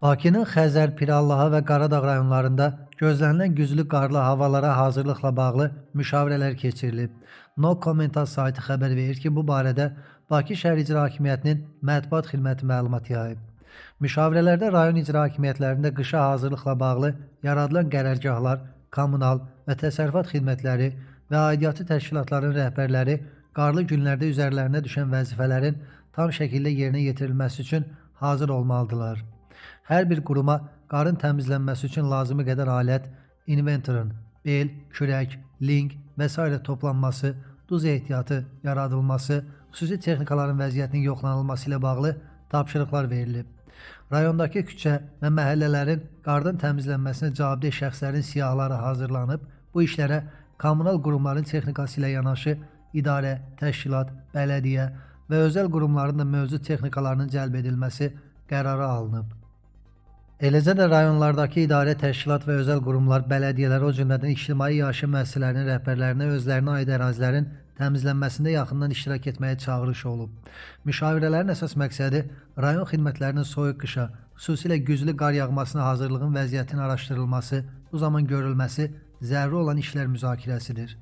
Bakının Xəzər, Pirallahı və Qaradağ rayonlarında gözlənilən güclü qarlı havalara hazırlıqla bağlı müşavirələr keçirilib. No Kommentar saytı xəbər verir ki, bu barədə Bakı Şəhər İcra Hakimiyyətinin mətbuat xidməti məlumat yayıb. Müşavirələrdə rayon icra hakimiyyətlərində qışa hazırlıqla bağlı yaradılan qərargahlar, kommunal və təsərrüfat xidmətləri və aidiyyatı təşkilatların rəhbərləri qarlı günlərdə üzərlərinə düşən vəzifələrin tam şəkildə yerinə yetirilməsi üçün hazır olmalıdırlar. Hər bir quruma qarın təmizlənməsi üçün lazımi qədər alət, inventorun, bel, kürək, link və s. toplanması, duz ehtiyatı yaradılması, xüsusi texnikaların vəziyyətinin yoxlanılması ilə bağlı tapşırıqlar verilib. Rayondakı küçə və məhəllələrin qardan təmizlənməsinə cavabdeh şəxslərin siyahıları hazırlanıb, bu işlərə kommunal qurumların texnikası ilə yanaşı idarə, təşkilat, bələdiyyə və özəl qurumların da mövcud texnikalarının cəlb edilməsi qərarı alınıb. Eləcə də rayonlardakı idarə, təşkilat və özəl qurumlar, bələdiyyələr, o cümlədən ictimai yaşayış müəssisələrinin rəhbərlərinə özlərinə aid ərazilərin təmizlənməsində yaxından iştirak etməyə çağırış olub. Müşavirələrin əsas məqsədi rayon xidmətlərinin soyuq qışa, xüsusilə güclü qar yağmasına hazırlığın vəziyyətinin araşdırılması, bu zaman görülməsi, zəruri olan işlər müzakirəsidir.